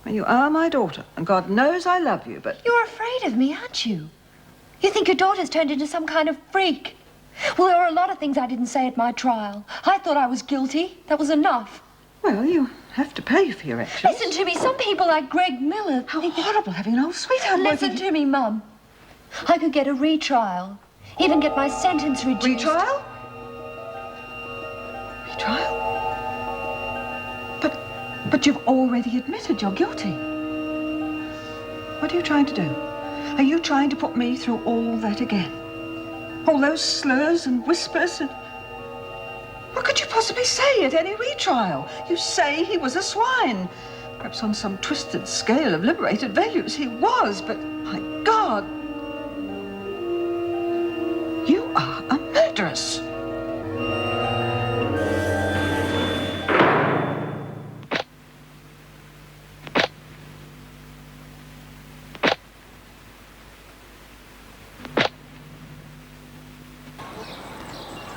Well, you are my daughter, and God knows I love you, but... You're afraid of me, aren't you? You think your daughter's turned into some kind of freak. Well, there were a lot of things I didn't say at my trial. I thought I was guilty. That was enough. Well, you have to pay for your actions. Listen to me. Some people like Greg Miller... How horrible having an old sweetheart. Listen to me, Mum. I could get a retrial. Even get my sentence reduced. Retrial? Retrial? But you've already admitted you're guilty. What are you trying to do? Are you trying to put me through all that again? All those slurs and whispers and... What could you possibly say at any retrial? You say he was a swine. Perhaps on some twisted scale of liberated values he was, but my God, you are a murderess.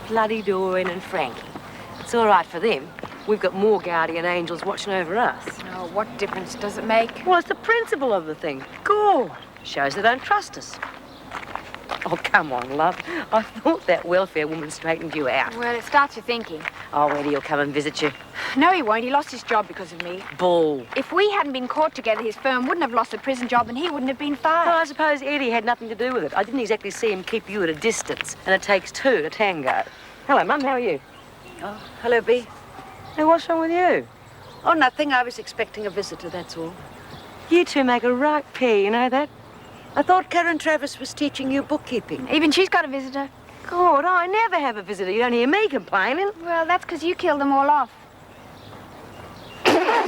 Bloody Doreen and Frankie. It's all right for them. We've got more guardian angels watching over us. Oh, what difference does it make? Well, it's the principle of the thing. God, shows they don't trust us. Oh, come on, love. I thought that welfare woman straightened you out. Well, it starts you thinking. Oh, Eddie will come and visit you. No, he won't. He lost his job because of me. Bull. If we hadn't been caught together, his firm wouldn't have lost the prison job and he wouldn't have been fired. Well, I suppose Eddie had nothing to do with it. I didn't exactly see him keep you at a distance, and it takes two to tango. Hello, Mum. How are you? Oh, hello, Bea. Hey, what's wrong with you? Oh, nothing. I was expecting a visitor, that's all. You two make a right pair, you know that? I thought Karen Travis was teaching you bookkeeping. Even she's got a visitor. God, I never have a visitor. You don't hear me complaining. Well, that's because you killed them all off. I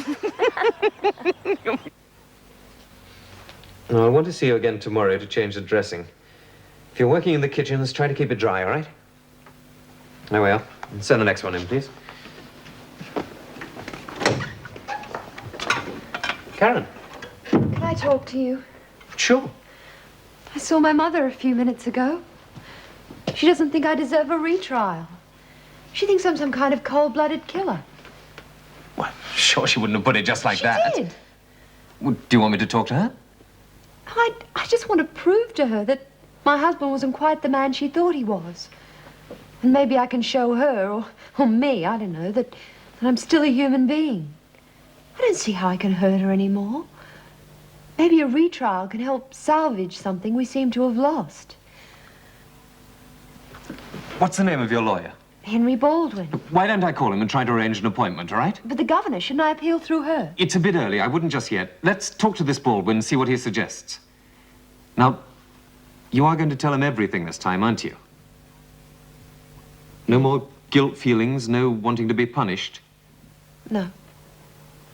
want to see you again tomorrow to change the dressing. If you're working in the kitchen, let's try to keep it dry, all right? There we are. Send the next one in, please. Karen. Can I talk to you? Sure. I saw my mother a few minutes ago. She doesn't think I deserve a retrial. She thinks I'm some kind of cold-blooded killer. Well, sure she wouldn't have put it just like that. She did. Well, do you want me to talk to her? I just want to prove to her that my husband wasn't quite the man she thought he was. And maybe I can show her, or me, I don't know, that I'm still a human being. I don't see how I can hurt her anymore. Maybe a retrial can help salvage something we seem to have lost. What's the name of your lawyer? Henry Baldwin. Why don't I call him and try to arrange an appointment, all right? But the governor, shouldn't I appeal through her? It's a bit early. I wouldn't just yet. Let's talk to this Baldwin and see what he suggests. Now, you are going to tell him everything this time, aren't you? No more guilt feelings, no wanting to be punished? No.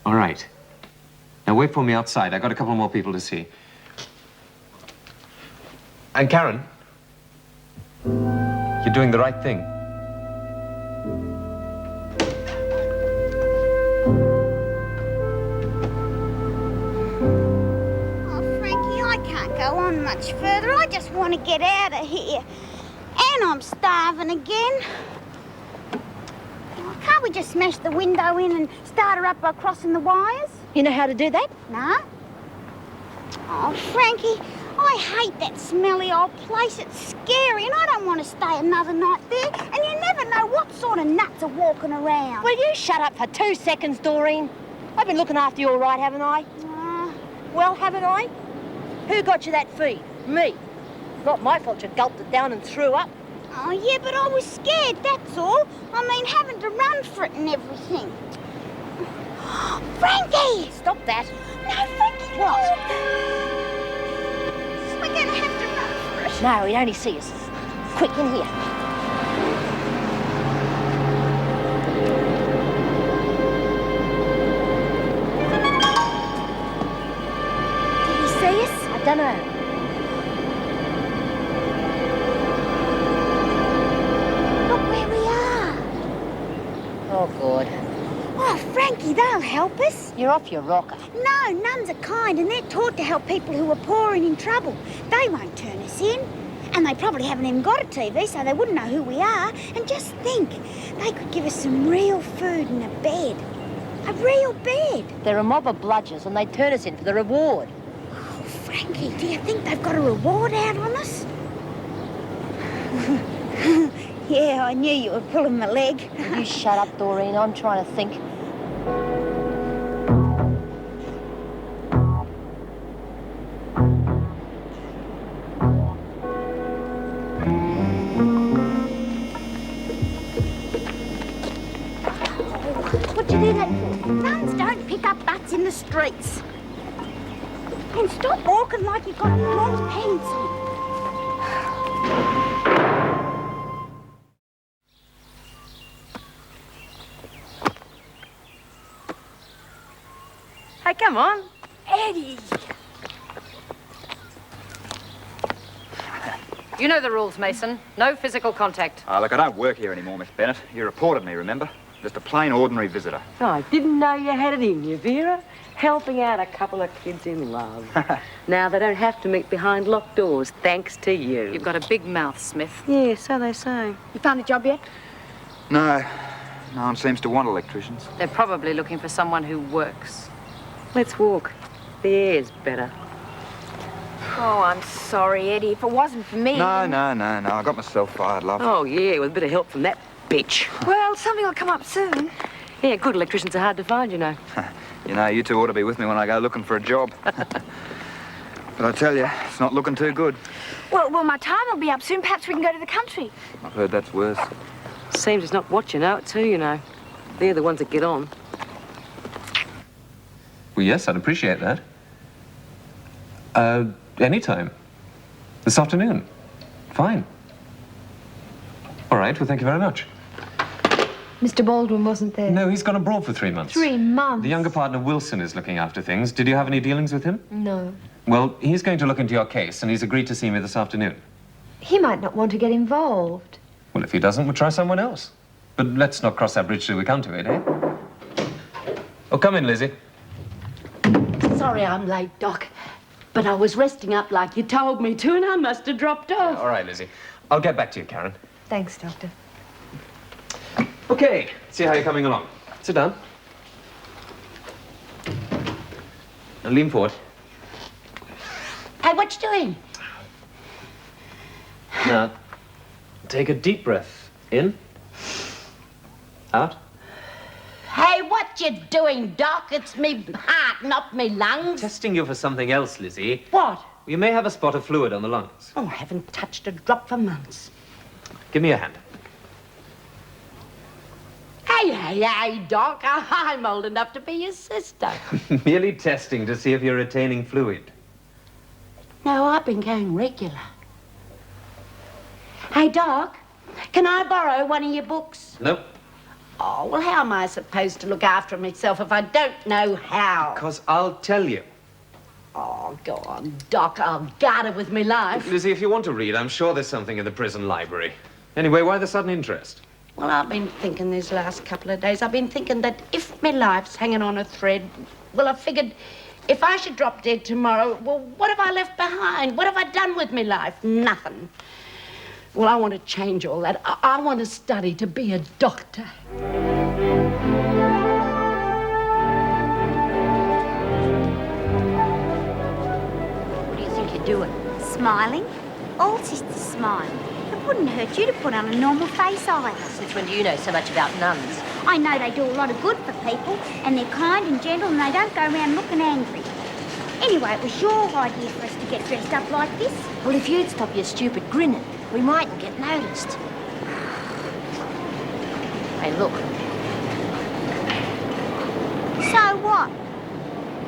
All right. Now, wait for me outside. I've got a couple more people to see. And Karen, you're doing the right thing. Oh, Frankie, I can't go on much further. I just want to get out of here. And I'm starving again. Oh, can't we just smash the window in and start her up by crossing the wires? You know how to do that? No? Oh, Frankie, I hate that smelly old place. It's scary and I don't want to stay another night there. And you never know what sort of nuts are walking around. Will you shut up for 2 seconds, Doreen? I've been looking after you all right, haven't I? Well, haven't I? Who got you that feed? Me. Not my fault you gulped it down and threw up. Oh, yeah, but I was scared, that's all. I mean, having to run for it and everything. Frankie! Stop that. No, Frankie, What? We're going to have to run for it. No, he'd only see us. Quick, in here. Did he see us? I don't know. Look where we are. Oh, God. Oh, Frankie, they'll help us. You're off your rocker. No, nuns are kind and they're taught to help people who are poor and in trouble. They won't turn us in. And they probably haven't even got a TV, so they wouldn't know who we are. And just think, they could give us some real food and a bed. A real bed? They're a mob of bludgers and they turn us in for the reward. Oh, Frankie, do you think they've got a reward out on us? Yeah, I knew you were pulling my leg. You shut up, Doreen. I'm trying to think. What'd you do that for? Nuns don't pick up butts in the streets. And stop walking like you've got long pants on. Hey, come on. Eddie! You know the rules, Mason. No physical contact. Look, I don't work here anymore, Miss Bennett. You reported me, remember? Just a plain, ordinary visitor. Oh, I didn't know you had it in you, Vera. Helping out a couple of kids in love. Now they don't have to meet behind locked doors, thanks to you. You've got a big mouth, Smith. Yeah, so they say. You found a job yet? No. No one seems to want electricians. They're probably looking for someone who works. Let's walk. The air's better. Oh, I'm sorry, Eddie. If it wasn't for me... No. I got myself fired, love. Oh, yeah, with a bit of help from that bitch. Well, something will come up soon. Yeah, good electricians are hard to find, you know. You know, you two ought to be with me when I go looking for a job. But I tell you, it's not looking too good. Well, my time will be up soon. Perhaps we can go to the country. I've heard that's worse. Seems it's not what you know it too, you know. They're the ones that get on. Well, yes, I'd appreciate that. Anytime. This afternoon. Fine. All right, well, thank you very much. Mr. Baldwin wasn't there. No, he's gone abroad for 3 months. 3 months? The younger partner, Wilson, is looking after things. Did you have any dealings with him? No. Well, he's going to look into your case, and he's agreed to see me this afternoon. He might not want to get involved. Well, if he doesn't, we'll try someone else. But let's not cross that bridge till we come to it, eh? Oh, come in, Lizzie. Sorry I'm late, Doc. But I was resting up like you told me to, and I must have dropped off. All right, Lizzie. I'll get back to you, Karen. Thanks, Doctor. Okay, see how you're coming along. Sit down. Now lean forward. Hey, what you doing? Now, take a deep breath. In. Out. Hey, what you doing, Doc? It's me heart, not me lungs. Testing you for something else, Lizzie. What? You may have a spot of fluid on the lungs. Oh, I haven't touched a drop for months. Give me your hand. Hey, Doc. I'm old enough to be your sister. Merely testing to see if you're retaining fluid. No, I've been going regular. Hey, Doc, can I borrow one of your books? Nope. Oh, well, how am I supposed to look after myself if I don't know how? Because I'll tell you. Oh, go on, Doc. I'll guard it with my life. Lizzie, if you want to read, I'm sure there's something in the prison library. Anyway, why the sudden interest? Well, I've been thinking these last couple of days, I've been thinking that if my life's hanging on a thread, well, I figured if I should drop dead tomorrow, well, what have I left behind? What have I done with my life? Nothing. Well, I want to change all that. I want to study to be a doctor. What do you think you're doing? Smiling? All sisters smile. It wouldn't hurt you to put on a normal face either. Since when do you know so much about nuns? I know they do a lot of good for people, and they're kind and gentle, and they don't go around looking angry. Anyway, it was your idea for us to get dressed up like this. Well, if you'd stop your stupid grinning, we mightn't get noticed. Hey, look. So what?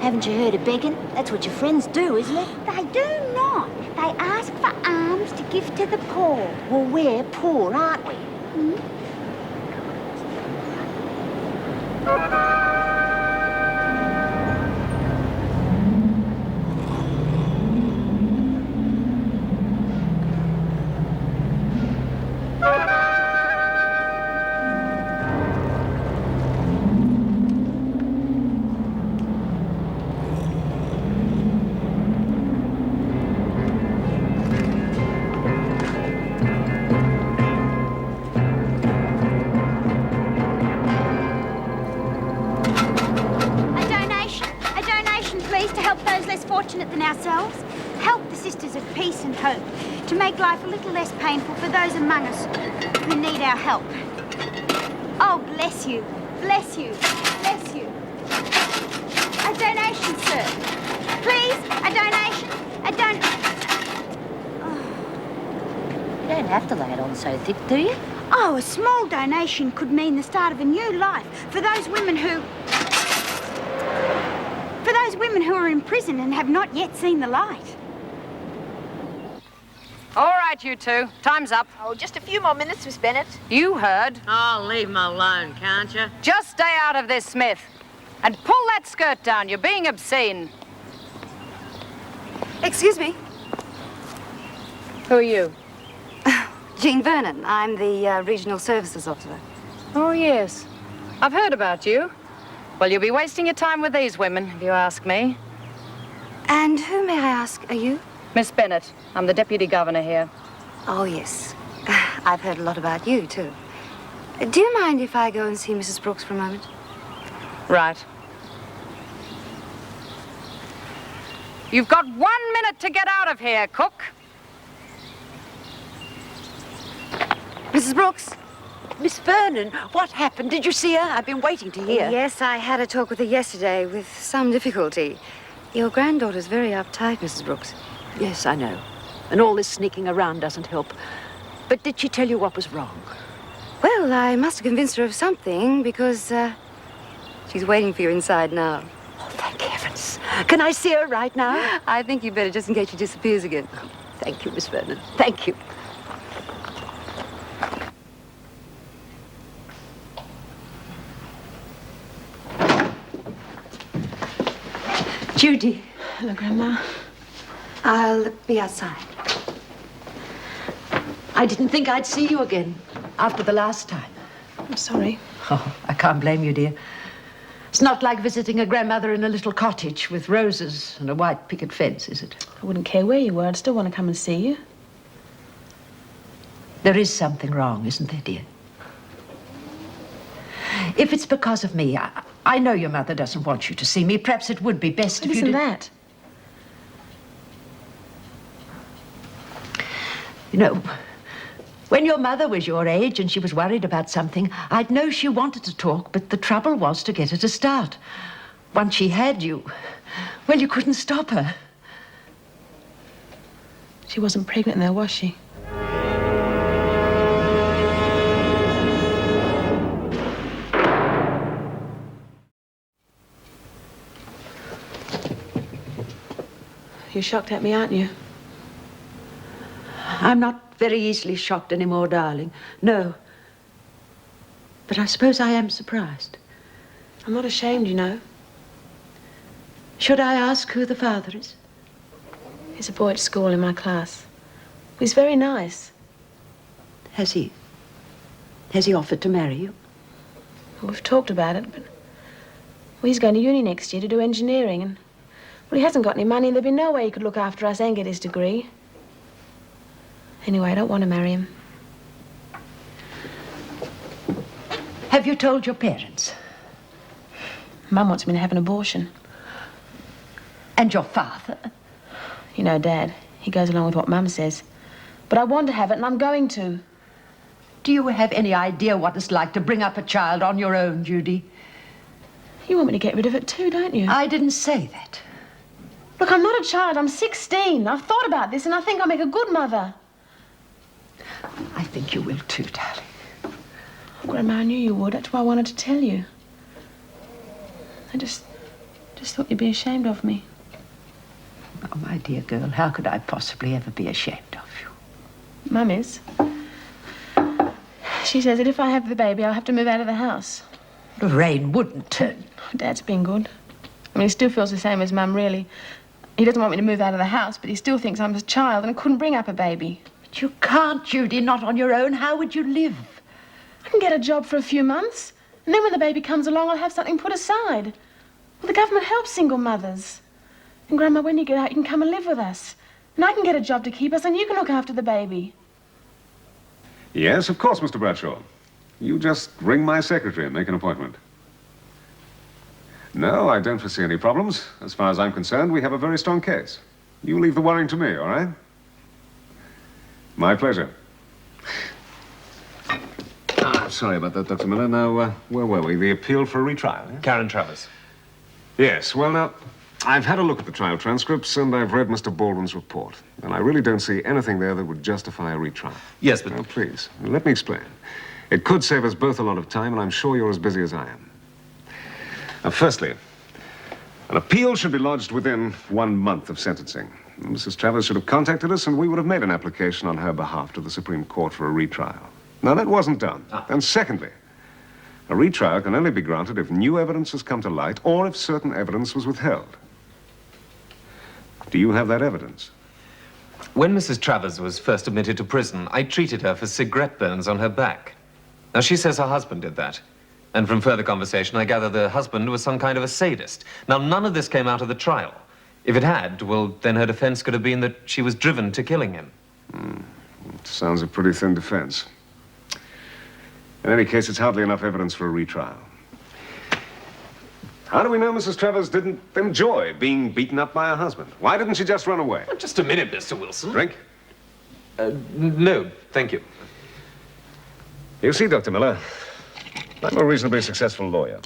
Haven't you heard of begging? That's what your friends do, isn't it? They do not. They ask for alms to give to the poor. Well, we're poor, aren't we? is to help those less fortunate than ourselves. Help the Sisters of Peace and Hope to make life a little less painful for those among us who need our help. Oh, bless you, bless you, bless you. A donation, sir. Please, a donation, a You don't have to lay it on so thick, do you? Oh, a small donation could mean the start of a new life for those women who... For those women who are in prison and have not yet seen the light. All right, you two. Time's up. Oh, just a few more minutes, Miss Bennett. You heard. Oh, leave him alone, can't you? Just stay out of this, Smith. And pull that skirt down. You're being obscene. Excuse me. Who are you? Jean Vernon. I'm the Regional Services Officer. Oh, yes. I've heard about you. Well, you'll be wasting your time with these women, if you ask me. And who, may I ask, are you? Miss Bennett. I'm the Deputy Governor here. Oh, yes. I've heard a lot about you, too. Do you mind if I go and see Mrs. Brooks for a moment? Right. You've got 1 minute to get out of here, Cook. Mrs. Brooks? Miss Vernon, what happened? Did you see her? I've been waiting to hear. Yes, I had a talk with her yesterday with some difficulty. Your granddaughter's very uptight, Mrs. Brooks. Yes, I know. And all this sneaking around doesn't help. But did she tell you what was wrong? Well, I must have convinced her of something because she's waiting for you inside now. Oh, thank heavens. Can I see her right now? I think you better, just in case she disappears again. Thank you, Miss Vernon. Thank you. Judy. Hello, Grandma. I'll be outside. I didn't think I'd see you again after the last time. I'm sorry. Oh, I can't blame you, dear. It's not like visiting a grandmother in a little cottage with roses and a white picket fence, is it? I wouldn't care where you were. I'd still want to come and see you. There is something wrong, isn't there, dear? If it's because of me, I know your mother doesn't want you to see me. Perhaps it would be best if you did. That. You know, when your mother was your age and she was worried about something, I'd know she wanted to talk, but the trouble was to get her to start. Once she had you, well, you couldn't stop her. She wasn't pregnant though, was she? You're shocked at me, aren't you? I'm not very easily shocked anymore, darling. No. But I suppose I am surprised. I'm not ashamed, you know. Should I ask who the father is? He's a boy at school in my class. He's very nice. Has he offered to marry you? Well, we've talked about it, but... Well, he's going to uni next year to do engineering, and... Well, he hasn't got any money, and there'd be no way he could look after us and get his degree. Anyway, I don't want to marry him. Have you told your parents? Mum wants me to have an abortion. And your father? You know, Dad, he goes along with what Mum says. But I want to have it, and I'm going to. Do you have any idea what it's like to bring up a child on your own, Judy? You want me to get rid of it too, don't you? I didn't say that. Look, I'm not a child. I'm 16. I've thought about this, and I think I'll make a good mother. I think you will too, darling. Oh, Grandma, I knew you would. That's why I wanted to tell you. I just thought you'd be ashamed of me. Oh, my dear girl, how could I possibly ever be ashamed of you? Mum is. She says that if I have the baby, I'll have to move out of the house. Lorraine wouldn't turn. Dad's been good. I mean, he still feels the same as Mum, really. He doesn't want me to move out of the house, but he still thinks I'm a child and couldn't bring up a baby. But you can't, Judy, not on your own. How would you live? I can get a job for a few months, and then when the baby comes along, I'll have something put aside. Well, the government helps single mothers. And, Grandma, when you get out, you can come and live with us. And I can get a job to keep us, and you can look after the baby. Yes, of course, Mr. Bradshaw. You just ring my secretary and make an appointment. No, I don't foresee any problems. As far as I'm concerned, we have a very strong case. You leave the worrying to me, all right? My pleasure. Sorry about that, Dr. Miller. Now, where were we? The appeal for a retrial, yeah? Karen Travers. Yes, well, now, I've had a look at the trial transcripts, and I've read Mr. Baldwin's report. And I really don't see anything there that would justify a retrial. Yes, but... Now, please, let me explain. It could save us both a lot of time, and I'm sure you're as busy as I am. Now, firstly, an appeal should be lodged within 1 month of sentencing. Mrs. Travers should have contacted us, and we would have made an application on her behalf to the Supreme Court for a retrial. Now, that wasn't done. And secondly, a retrial can only be granted if new evidence has come to light or if certain evidence was withheld. Do you have that evidence? When Mrs. Travers was first admitted to prison, I treated her for cigarette burns on her back. Now, she says her husband did that. And from further conversation, I gather the husband was some kind of a sadist. Now, none of this came out of the trial. If it had, well, then her defense could have been that she was driven to killing him. Sounds a pretty thin defense. In any case, it's hardly enough evidence for a retrial. How do we know Mrs. Travers didn't enjoy being beaten up by her husband? Why didn't she just run away? Just a minute, Mr. Wilson. Drink? No, thank you. You see, Dr. Miller, I'm a reasonably successful lawyer.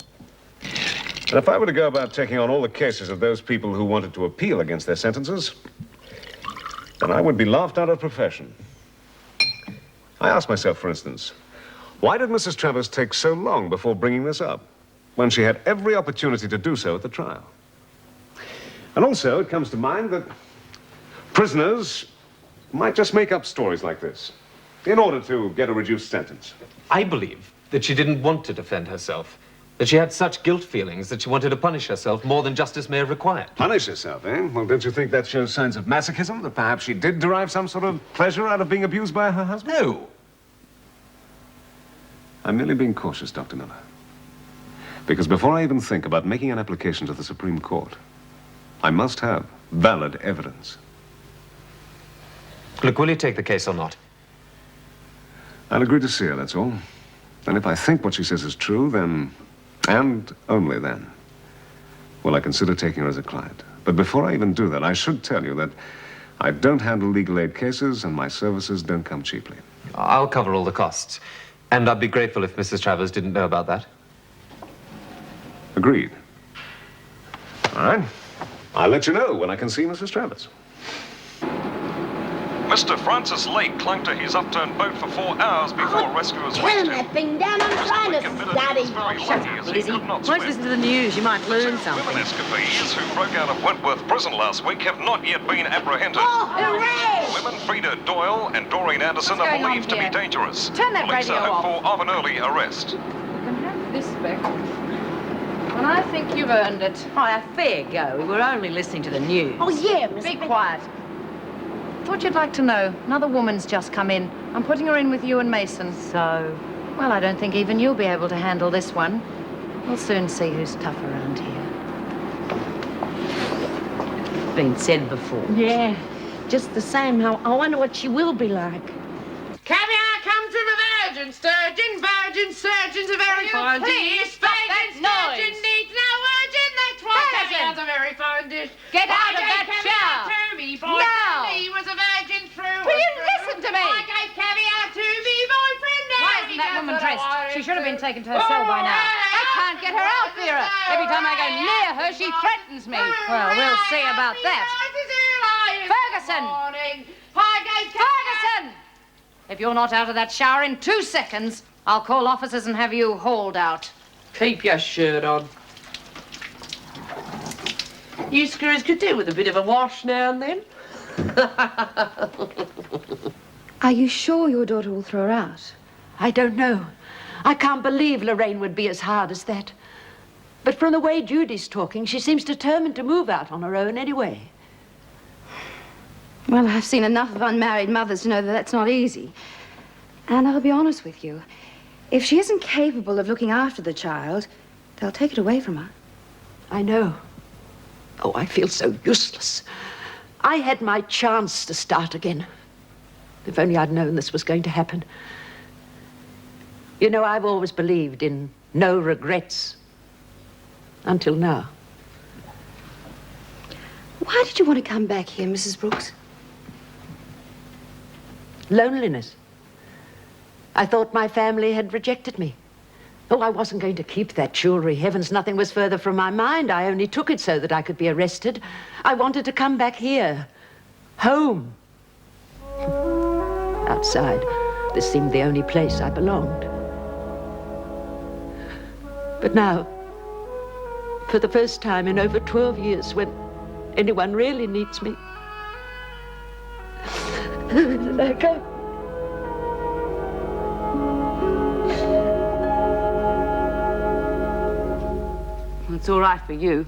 And if I were to go about taking on all the cases of those people who wanted to appeal against their sentences, then I would be laughed out of profession. I ask myself, for instance, why did Mrs. Travers take so long before bringing this up, when she had every opportunity to do so at the trial? And also, it comes to mind that prisoners might just make up stories like this in order to get a reduced sentence. I believe that she didn't want to defend herself, that she had such guilt feelings that she wanted to punish herself more than justice may have required. Punish herself, eh? Well, don't you think that shows signs of masochism, that perhaps she did derive some sort of pleasure out of being abused by her husband? No. I'm merely being cautious, Dr. Miller. Because before I even think about making an application to the Supreme Court, I must have valid evidence. Look, will you take the case or not? I'll agree to see her, that's all. And if I think what she says is true, then, and only then, will I consider taking her as a client. But before I even do that, I should tell you that I don't handle legal aid cases and my services don't come cheaply. I'll cover all the costs. And I'd be grateful if Mrs. Travers didn't know about that. Agreed. All right. I'll let you know when I can see Mrs. Travers. Mr. Francis Lake clung to his upturned boat for 4 hours before rescuers reached Turn him. that thing down, I'm trying to study. Shut up, Lizzie. Won't listen to the news. You might learn something. Women escapees who broke out of Wentworth Prison last week have not yet been apprehended. Oh, hooray! Women Frida Doyle and Doreen Anderson What's are going on believed to be here? dangerous. Turn that Police radio are off. hopeful of an early arrest. You can have this back. And I think you've earned it. Oh, a fair go. We were only listening to the news. Oh, yeah, Miss Be quiet. Thought you'd like to know. Another woman's just come in. I'm putting her in with you and Mason. So? Well, I don't think even you'll be able to handle this one. We'll soon see who's tough around here. Been said before. Yeah, just the same. I wonder what she will be like. Caviar comes from a virgin sturgeon. Virgin sturgeons are very fine please dish. stop that Virgin noise? sturgeon needs no virgin. That's why Ferguson! caviar's a very fine dish. Get I out of gave that caviar chair. to me, Now. boyfriend. He was a virgin through. Will you and through. listen to me? I gave caviar to me, boyfriend. Now Why he isn't that does woman what I dressed? want She him should have been to. taken to her cell by now. Hooray! I can't get her out, Vera. Every time I go near her, she threatens me. Well, we'll see about that. Ferguson! Ferguson! If you're not out of that shower in 2 seconds, I'll call officers and have you hauled out. Keep your shirt on. You screws could do with a bit of a wash now and then. Are you sure your daughter will throw her out? I don't know. I can't believe Lorraine would be as hard as that. But from the way Judy's talking, she seems determined to move out on her own anyway. Well, I've seen enough of unmarried mothers to know that that's not easy. And I'll be honest with you. If she isn't capable of looking after the child, they'll take it away from her. I know. Oh, I feel so useless. I had my chance to start again. If only I'd known this was going to happen. You know, I've always believed in no regrets. Until now. Why did you want to come back here, Mrs. Brooks? Loneliness. I thought my family had rejected me. Oh, I wasn't going to keep that jewelry. Heavens, nothing was further from my mind. I only took it so that I could be arrested. I wanted to come back here. Home. Outside, this seemed the only place I belonged. But now, for the first time in over 12 years, when anyone really needs me, I go. It's all right for you.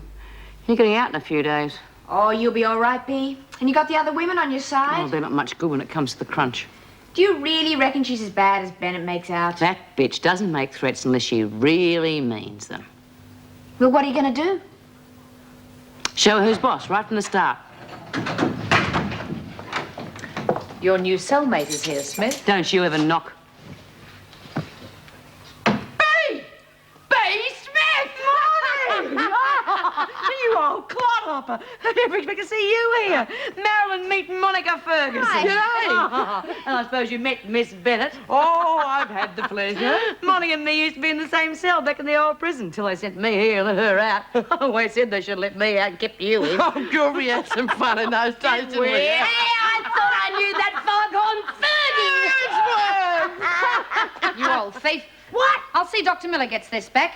You're getting out in a few days. Oh, you'll be all right, Bea. And you got the other women on your side? Oh, they're not much good when it comes to the crunch. Do you really reckon she's as bad as Bennett makes out? That bitch doesn't make threats unless she really means them. Well, what are you going to do? Show her who's boss right from the start. Your new cellmate is here, Smith. Don't you ever knock. You old clodhopper. I never expect to see you here. Marilyn meet Monica Ferguson. Hi. And I suppose you met Miss Bennett. Oh, I've had the pleasure. Monica and me used to be in the same cell back in the old prison till they sent me here and let her out. I always said they should let me out and kept you in. Oh, good, we had some fun in those days, didn't we? Hey, I thought I knew that foghorn Fergie. You old thief. What? I'll see Dr. Miller gets this back.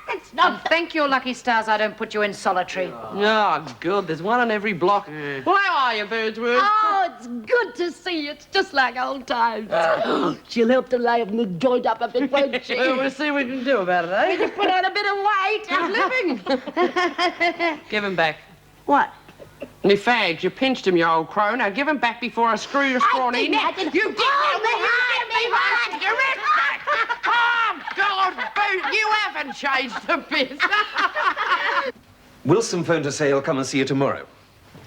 It's not... And thank your lucky stars I don't put you in solitary. Oh, good. There's one on every block. Well, how are you, Birdsworth? Oh, it's good to see you. It's just like old times. She'll help to liven the joint up a bit, won't she? Well, we'll see what we can do about it, eh? Will you put on a bit of weight? Living. Give him back. What? Me fags, you pinched him, you old crow. Now give him back before I screw your scrawny neck. You did. Oh, God, Boot, you haven't changed a bit. Wilson phoned to say he'll come and see you tomorrow.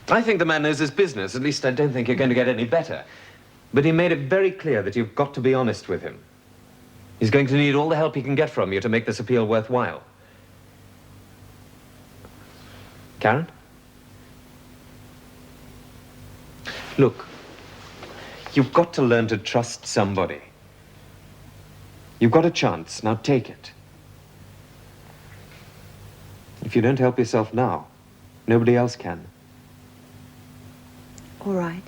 I think the man knows his business. At least I don't think you're going to get any better. But he made it very clear that you've got to be honest with him. He's going to need all the help he can get from you to make this appeal worthwhile. Karen? Look, you've got to learn to trust somebody. You've got a chance, now take it. If you don't help yourself now, nobody else can. All right.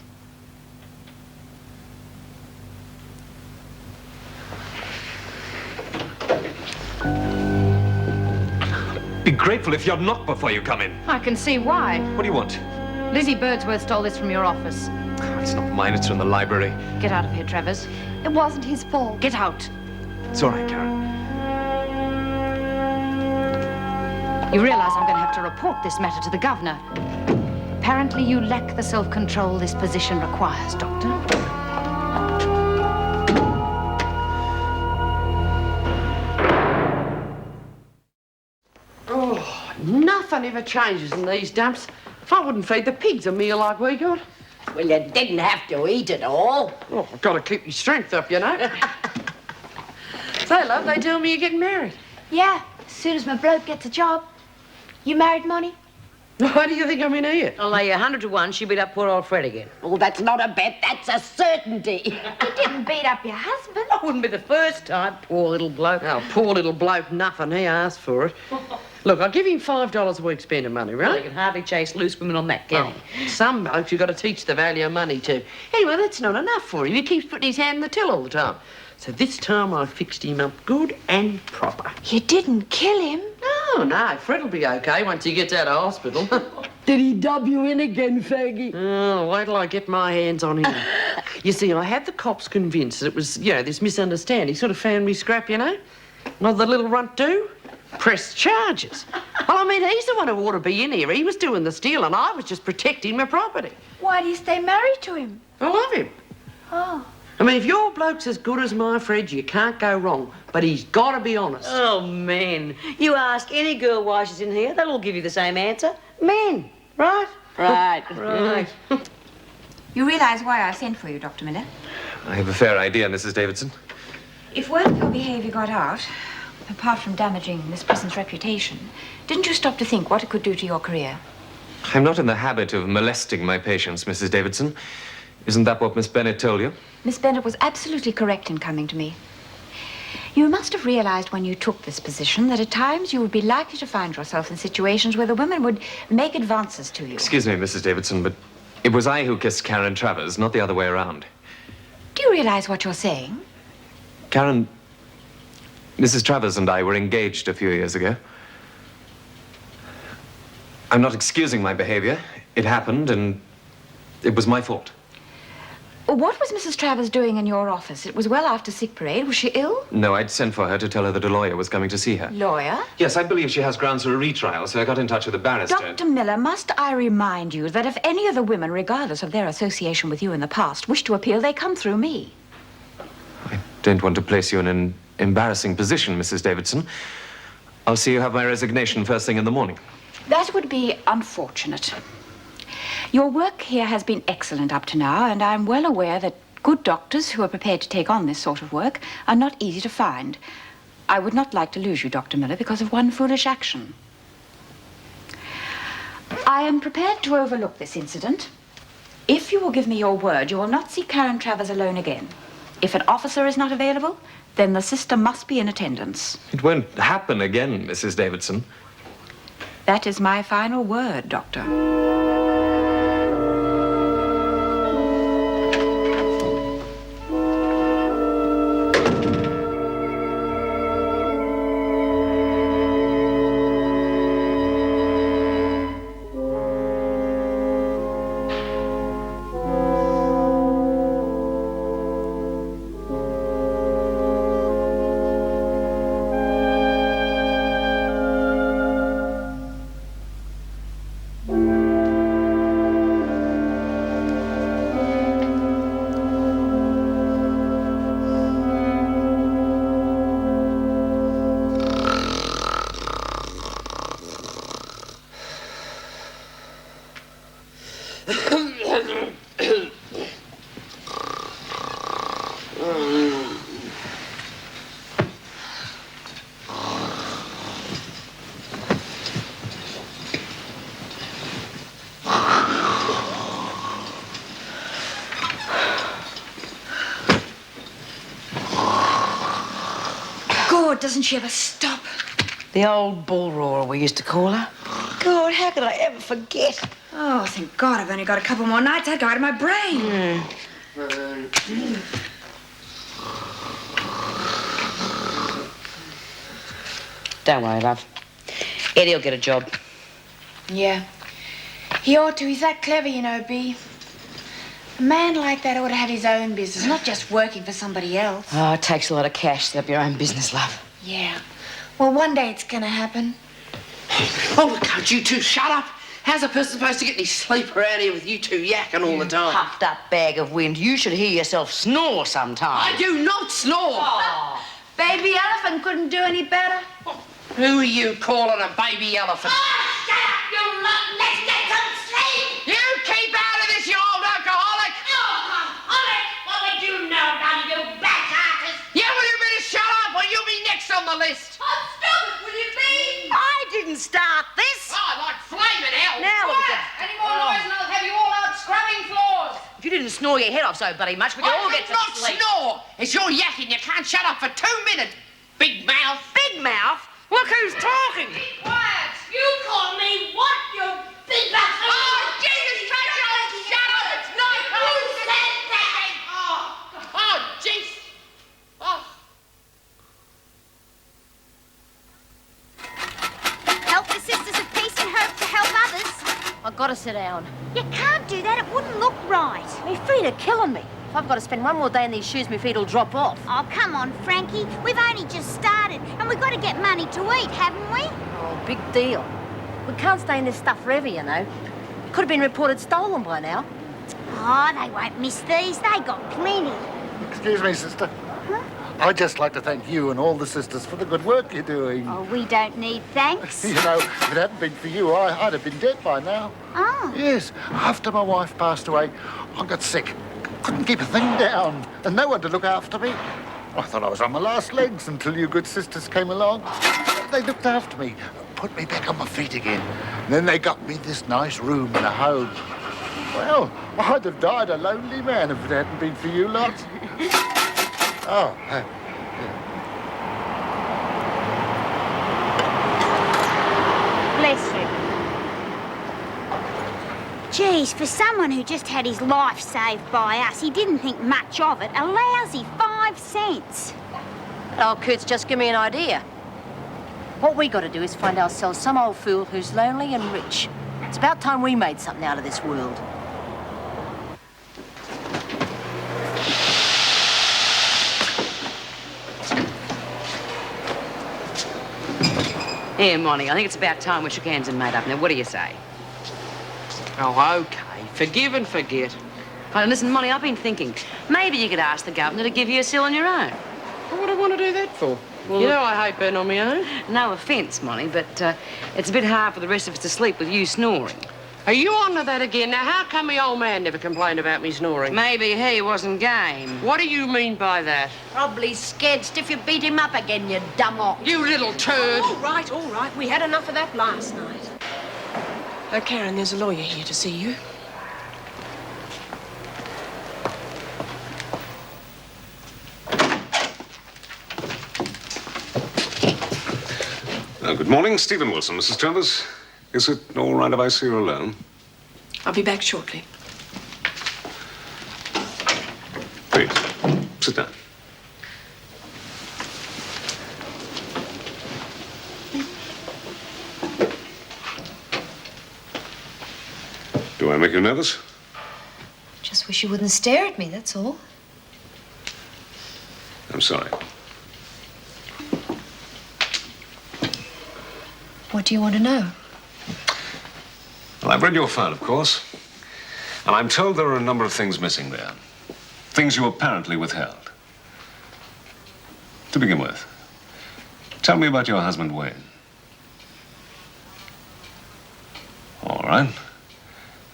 Be grateful if you're knocked before you come in. I can see why. What do you want? Lizzie Birdsworth stole this from your office. It's not mine, it's from the library. Get out of here, Travers. It wasn't his fault. Get out. It's all right, Karen. You realize I'm going to have to report this matter to the governor. Apparently you lack the self-control this position requires, Doctor. Oh, nothing ever changes in these dumps. If I wouldn't feed the pigs a meal like we got. Well, you didn't have to eat it all. Oh, I've got to keep your strength up, you know. Say, love, they tell me you're getting married. Yeah, as soon as my bloke gets a job. You married, Monty? Why do you think I'm in here? I'll lay you 100 to 1 she beat up poor old Fred again. Oh, that's not a bet, that's a certainty. You didn't beat up your husband. That wouldn't be the first time, poor little bloke. Oh, poor little bloke, nothing. He asked for it. Look, I'll give him $5 a week spending money, Well, right? you can hardly chase loose women on that, can he? Some blokes you've got to teach the value of money to. Anyway, that's not enough for him. He keeps putting his hand in the till all the time. So this time I fixed him up good and proper. You didn't kill him? No, Fred'll be okay once he gets out of hospital. Did he dub you in again, faggy? Oh, wait till I get my hands on him. You see, I had the cops convinced that it was, this misunderstanding. He sort of found me scrap, you know. What did the little runt do? Press charges. Well, I mean, he's the one who ought to be in here. He was doing the stealing. I was just protecting my property. Why do you stay married to him? I love him. Oh. I mean, if your bloke's as good as my Fred, you can't go wrong. But he's got to be honest. Oh, men. You ask any girl why she's in here, they'll all give you the same answer. Men, right? Right. Right. You realise why I sent for you, Dr. Miller? I have a fair idea, Mrs. Davidson. If word of your behaviour got out, apart from damaging this prison's reputation, Didn't you stop to think what it could do to your career? I'm not in the habit of molesting my patients, Mrs. Davidson. Isn't that what Miss Bennett told you? Miss Bennett was absolutely correct in coming to me. You must have realized when you took this position that at times you would be likely to find yourself in situations where the women would make advances to you. Excuse me, Mrs. Davidson, but it was I who kissed Karen Travers, not the other way around. Do you realize what you're saying? Karen, Mrs. Travers and I were engaged a few years ago. I'm not excusing my behavior. It happened, and it was my fault. What was Mrs. Travers doing in your office? It was well after sick parade. Was she ill? No, I'd sent for her to tell her that a lawyer was coming to see her. Lawyer? Yes, I believe she has grounds for a retrial, so I got in touch with a barrister. Dr. Miller, must I remind you that if any of the women, regardless of their association with you in the past, wish to appeal, they come through me. I don't want to place you in an embarrassing position, Mrs. Davidson. I'll see you have my resignation first thing in the morning. That would be unfortunate. Your work here has been excellent up to now, and I'm well aware that good doctors who are prepared to take on this sort of work are not easy to find. I would not like to lose you, Dr. Miller, because of one foolish action. I am prepared to overlook this incident. If you will give me your word, you will not see Karen Travers alone again. If an officer is not available, then the sister must be in attendance. It won't happen again, Mrs. Davidson. That is my final word, Doctor. Doesn't she ever stop? The old bull roarer, we used to call her. God, how could I ever forget? Oh, thank God I've only got a couple more nights. I'd go out of my brain. Don't worry, love. Eddie'll get a job. Yeah. He ought to. He's that clever, you know, Bea. A man like that ought to have his own business, not just working for somebody else. Oh, it takes a lot of cash to have your own business, love. Yeah. Well, one day it's gonna happen. Oh, can't you two shut up? How's a person supposed to get any sleep around here with you two yakking all the time? Puffed up bag of wind. You should hear yourself snore sometime. I do not snore. Oh. Baby elephant couldn't do any better. Who are you calling a baby elephant? Oh, shut up, you lot. Let's get some sleep. You keep out of this, you old alcoholic. Alcoholic? What would you know about it, you back artist? Yeah, well, you better shut up or you'll be next on the list. Oh, stupid, will you be? I didn't start this. Oh, like flaming hell. Now look Quiet! Any more noise and I'll have you all out scrubbing floors. If you didn't snore your head off so bloody much, we could all get I did not some sleep. snore. It's your yakking. You can't shut up for 2 minutes. Big mouth. Big mouth? Look who's talking. Be quiet. You call me what, you big bastard? Oh, Jesus Christ, you shut up. It's not. Who said that? Oh, jeez. Oh. Help the Sisters of Peace and Hope to help others. I've got to sit down. You can't do that. It wouldn't look right. My feet are killing me. If I've got to spend one more day in these shoes, my feet will drop off. Oh, come on, Frankie. We've only just started, and we've got to get money to eat, haven't we? Oh, big deal. We can't stay in this stuff forever, you know. It could have been reported stolen by now. Oh, they won't miss these. They got plenty. Excuse me, sister. I'd just like to thank you and all the sisters for the good work you're doing. Oh, we don't need thanks. You know, if it hadn't been for you, I'd have been dead by now. Oh. Yes, after my wife passed away, I got sick. Couldn't keep a thing down, and no one to look after me. I thought I was on my last legs until you good sisters came along. They looked after me, put me back on my feet again. And then they got me this nice room and a home. Well, I'd have died a lonely man if it hadn't been for you lot. Oh, Bless you. Geez, for someone who just had his life saved by us, he didn't think much of it. A lousy 5 cents. Oh, Kurt's just give me an idea. What we got to do is find ourselves some old fool who's lonely and rich. It's about time we made something out of this world. Here, Monty, I think it's about time we shook hands and made up. Now, what do you say? Oh, OK. Forgive and forget. Oh, listen, Monty, I've been thinking. Maybe you could ask the governor to give you a cell on your own. What would I want to do that for? Well, you know I hate being on my own. No offence, Monty, but it's a bit hard for the rest of us to sleep with you snoring. Are you on to that again? Now, how come my old man never complained about me snoring? Maybe he wasn't game. What do you mean by that? Probably scared stiff you beat him up again, you dumb ox. You little turd. All right. We had enough of that last night. Oh, Karen, there's a lawyer here to see you. Good morning, Stephen Wilson, Mrs. Travers. Is it all right if I see you alone? I'll be back shortly. Please, sit down. Do I make you nervous? Just wish you wouldn't stare at me, that's all. I'm sorry. What do you want to know? Well, I've read your file, of course. And I'm told there are a number of things missing there. Things you apparently withheld. To begin with, tell me about your husband, Wayne. All right.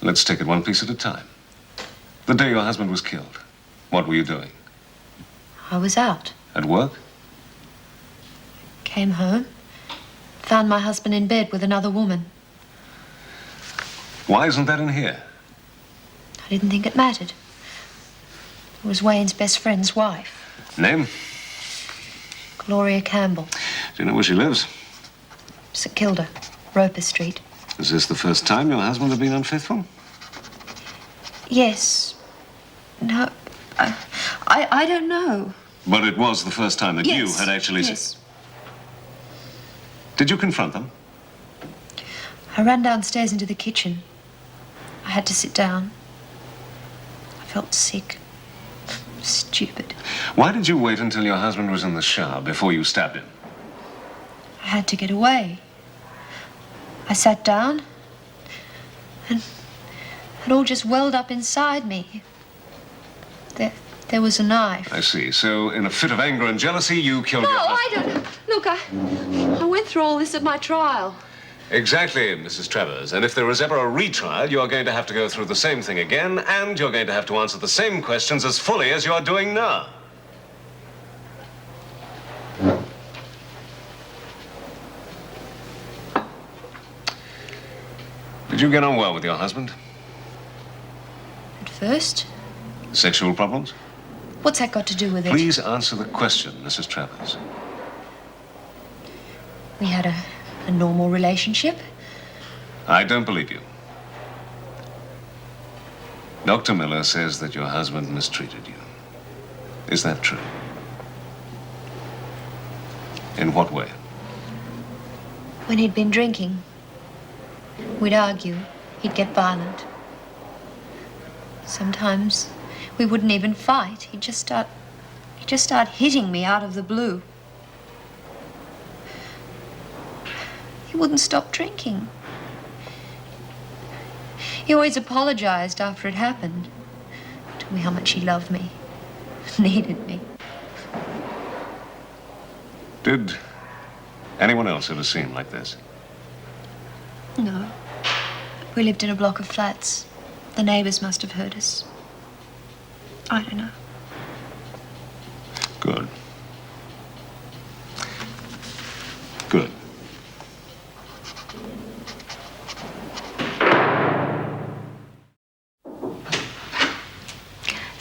Let's take it one piece at a time. The day your husband was killed, what were you doing? I was out. At work? Came home. Found my husband in bed with another woman. Why isn't that in here? I didn't think it mattered. It was Wayne's best friend's wife, Name? Gloria Campbell. Do you know where she lives? St Kilda, Roper Street. Is this the first time your husband has been unfaithful? Yes. No. I don't know. But it was the first time that you had actually... Yes. Did you confront them? I ran downstairs into the kitchen. I had to sit down. I felt sick. Stupid. Why did you wait until your husband was in the shower before you stabbed him? I had to get away. I sat down, and it all just welled up inside me. There was a knife. I see. So, in a fit of anger and jealousy, you killed No, your husband. I don't. Look, I went through all this at my trial. Exactly, Mrs. Travers. And if there is ever a retrial, you're going to have to go through the same thing again, and you're going to have to answer the same questions as fully as you're doing now. Did you get on well with your husband? At first? Sexual problems? What's that got to do with it? Please answer the question, Mrs. Travers. We had a normal relationship. I don't believe you. Dr. Miller says that your husband mistreated you. Is that true? In what way? When he'd been drinking, we'd argue. He'd get violent. Sometimes we wouldn't even fight. He'd just start hitting me out of the blue. He wouldn't stop drinking. He always apologized after it happened. Told me how much he loved me, needed me. Did anyone else ever see him like this? No. We lived in a block of flats. The neighbors must have heard us. I don't know. Good. Good.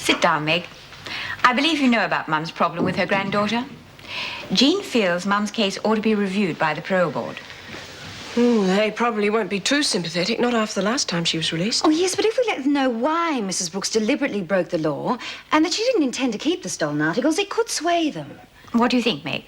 Sit down, Meg. I believe you know about Mum's problem with her granddaughter. Jean feels Mum's case ought to be reviewed by the parole board. Oh, they probably won't be too sympathetic, not after the last time she was released. Oh, yes, but if we let them know why Mrs. Brooks deliberately broke the law and that she didn't intend to keep the stolen articles, it could sway them. What do you think, Meg?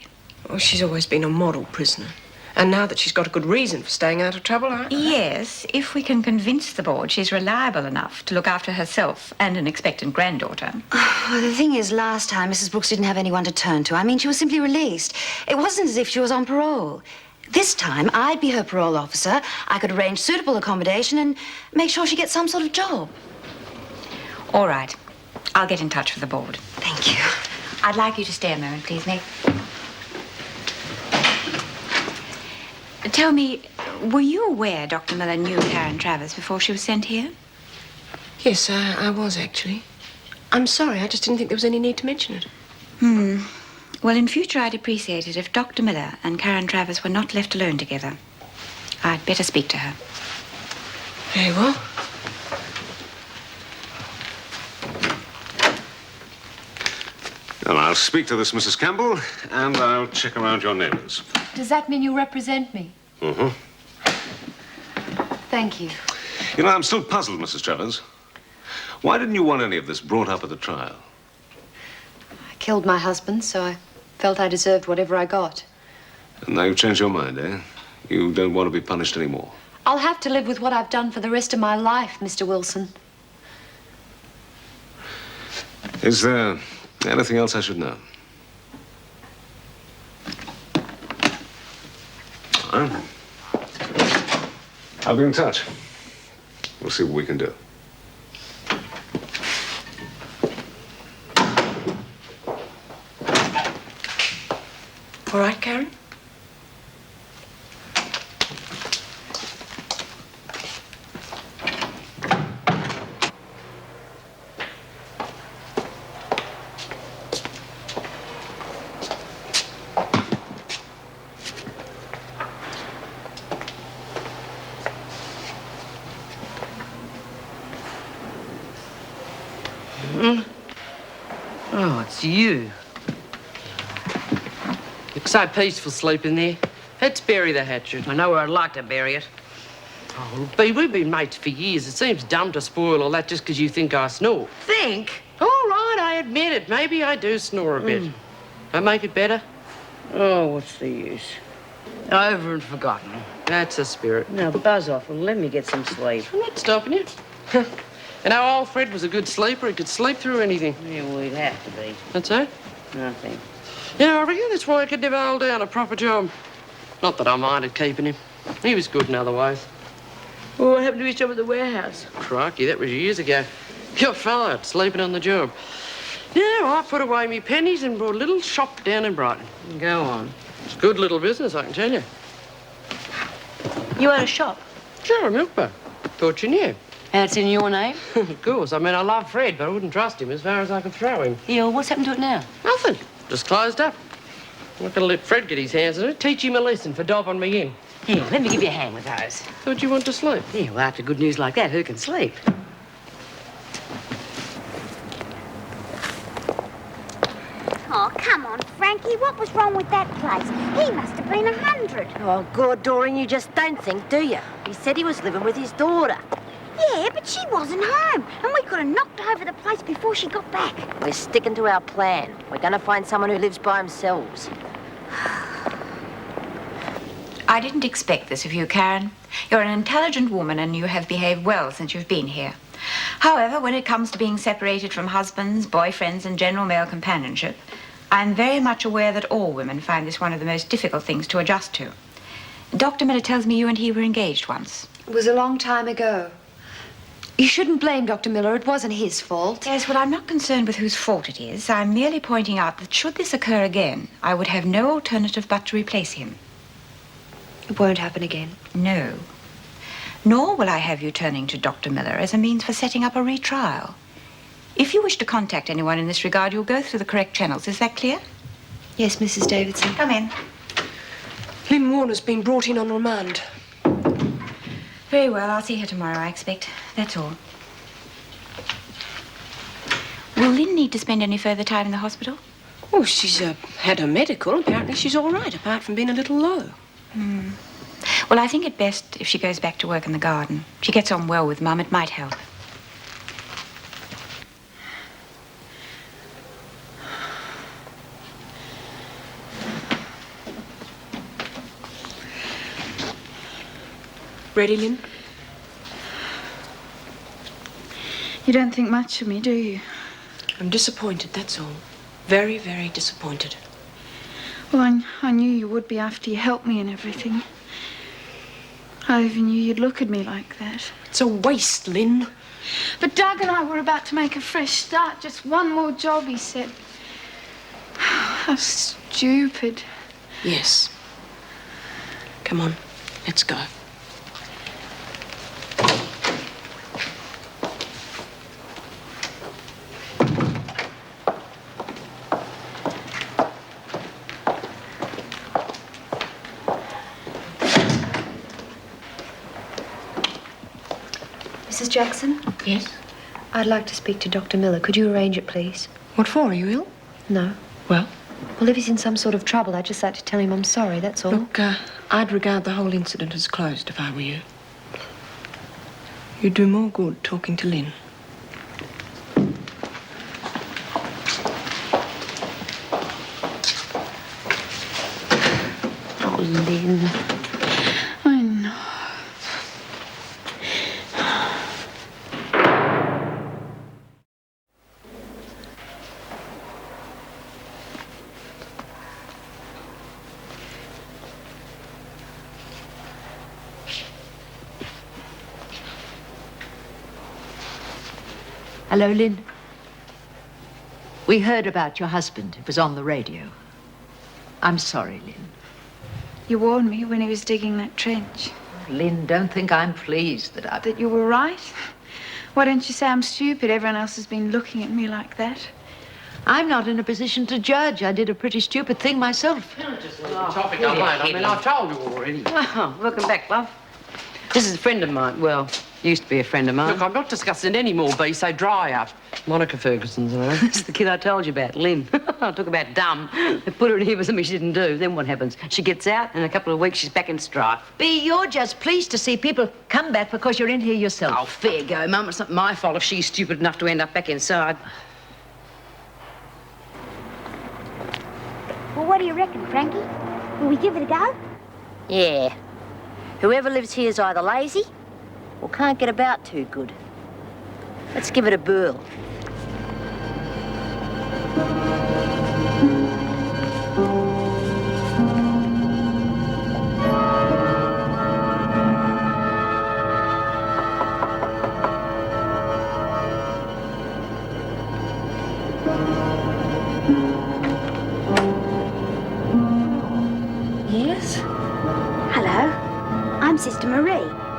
Oh, she's always been a model prisoner. And now that she's got a good reason for staying out of trouble, Yes, if we can convince the board she's reliable enough to look after herself and an expectant granddaughter. Well, the thing is, last time Mrs. Brooks didn't have anyone to turn to. I mean, she was simply released. It wasn't as if she was on parole. This time, I'd be her parole officer. I could arrange suitable accommodation and make sure she gets some sort of job. All right. I'll get in touch with the board. Thank you. I'd like you to stay a moment, please, Meg. Tell me, were you aware Dr. Miller knew Karen Travers before she was sent here? Yes, I was, actually. I'm sorry, I just didn't think there was any need to mention it. Well, in future, I'd appreciate it if Dr. Miller and Karen Travers were not left alone together. I'd better speak to her. Very well. Well, I'll speak to this Mrs. Campbell, and I'll check around your neighbours. Does that mean you represent me? Mm-hmm. Thank you. You know, I'm still puzzled, Mrs. Travers. Why didn't you want any of this brought up at the trial? I killed my husband, so I felt I deserved whatever I got. And now you've changed your mind, eh? You don't want to be punished anymore. I'll have to live with what I've done for the rest of my life, Mr. Wilson. Is there anything else I should know? Well, I'll be in touch. We'll see what we can do. All right, Karen? Oh, it's you. Looks so peaceful sleeping there. Let's bury the hatchet. I know where I'd like to bury it. Oh, Bea, we've been mates for years. It seems dumb to spoil all that just because you think I snore. Think? All right, I admit it. Maybe I do snore a bit. I make it better? Oh, what's the use? Over and forgotten. That's the spirit. Now, buzz off and let me get some sleep. I'm not stopping you. You know, old Fred was a good sleeper. He could sleep through anything. Yeah, well, he'd have to be. That's it? Nothing. Yeah, I reckon that's why I could never hold down a proper job. Not that I minded keeping him. He was good in other ways. Well, what happened to his job at the warehouse? Crikey, that was years ago. Got fired, sleeping on the job. Yeah, I put away me pennies and brought a little shop down in Brighton. Go on. It's good little business, I can tell you. You had a shop? Sure, a milk bar. Thought you knew. And it's in your name? Of course. I mean, I love Fred, but I wouldn't trust him as far as I could throw him. Yeah, well, what's happened to it now? Nothing. Just closed up. I'm not going to let Fred get his hands on it. Teach him a lesson for dobbing me in. Here, let me give you a hand with those. Thought you wanted to sleep. Yeah, well, after good news like that, who can sleep? Oh, come on, Frankie. What was wrong with that place? He must have been 100. Oh, God, Doreen, you just don't think, do you? He said he was living with his daughter. Yeah, but she wasn't home, and we could have knocked over the place before she got back. We're sticking to our plan. We're going to find someone who lives by themselves. I didn't expect this of you, Karen. You're an intelligent woman and you have behaved well since you've been here. However, when it comes to being separated from husbands, boyfriends, and general male companionship, I'm very much aware that all women find this one of the most difficult things to adjust to. Dr. Miller tells me you and he were engaged once. It was a long time ago. You shouldn't blame Dr. Miller. It wasn't his fault. Yes, well, I'm not concerned with whose fault it is. I'm merely pointing out that should this occur again, I would have no alternative but to replace him. It won't happen again. No. Nor will I have you turning to Dr. Miller as a means for setting up a retrial. If you wish to contact anyone in this regard, you'll go through the correct channels. Is that clear? Yes, Mrs. Davidson. Come in. Lynn Warner's been brought in on remand. Very well. I'll see her tomorrow, I expect. That's all. Will Lynn need to spend any further time in the hospital? Oh, she's had her medical. Apparently she's all right, apart from being a little low. Well, I think it best if she goes back to work in the garden. She gets on well with Mum. It might help. Ready, Lynn? You don't think much of me, do you? I'm disappointed, that's all. Very, very disappointed. Well, I knew you would be after you helped me and everything. I even knew you'd look at me like that. It's a waste, Lynn. But Doug and I were about to make a fresh start. Just one more job, he said. How stupid. Yes. Come on, let's go. Mrs. Jackson? Yes? I'd like to speak to Dr. Miller. Could you arrange it, please? What for? Are you ill? No. Well? Well, if he's in some sort of trouble, I'd just like to tell him I'm sorry, that's all. Look, I'd regard the whole incident as closed if I were you. You'd do more good talking to Lynn. Oh, Lynn. I know. Hello, Lynn. We heard about your husband. It was on the radio. I'm sorry, Lynn. You warned me when he was digging that trench. Lynn, don't think I'm pleased that That you were right? Why don't you say I'm stupid? Everyone else has been looking at me like that. I'm not in a position to judge. I did a pretty stupid thing myself. Topic alone. I mean, I've told you already. Oh, welcome back, love. This is a friend of mine. Well, used to be a friend of mine. Look, I'm not discussing any more, Bea, so dry up. Monica Ferguson's, you know. This is the kid I told you about, Lynn. Talk about dumb. They put her in here for something she didn't do. Then what happens? She gets out, and in a couple of weeks, she's back in strife. Bea, you're just pleased to see people come back because you're in here yourself. Oh, fair go, Mum. It's not my fault if she's stupid enough to end up back inside. Well, what do you reckon, Frankie? Will we give it a go? Yeah. Whoever lives here is either lazy or can't get about too good. Let's give it a whirl. Yes? Hello. I'm Sister Marie,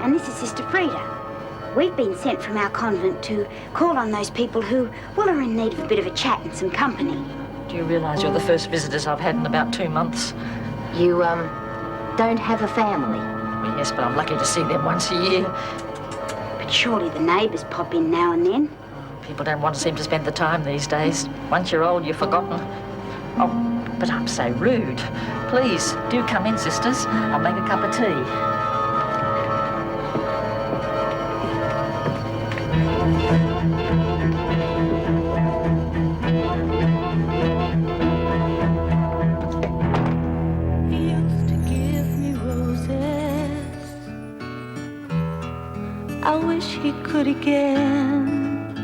and this is Sister Frida. We've been sent from our convent to call on those people who, well, are in need of a bit of a chat and some company. Do you realise you're the first visitors I've had in about 2 months? You, don't have a family? Well, yes, but I'm lucky to see them once a year. But surely the neighbours pop in now and then. People don't want to seem to spend the time these days. Once you're old, you're forgotten. Oh, but I'm so rude. Please, do come in, sisters. I'll make a cup of tea. I wish he could again,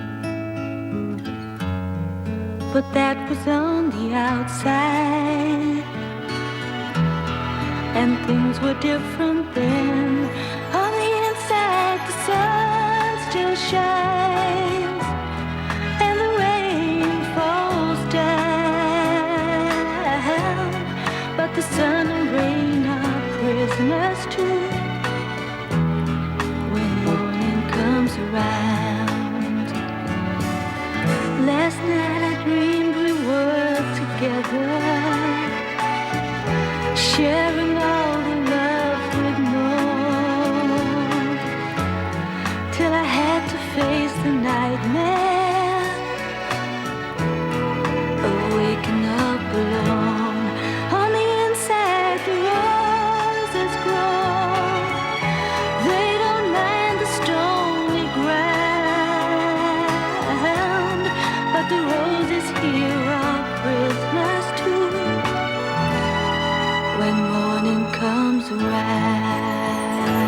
but that was on the outside, and things were different then. On the inside, the sun still shines, and the rain falls down, but the sun and rain are prisoners too. Around. Last night I dreamed we were together, sharing all the love we'd known, till I had to face the morning comes around.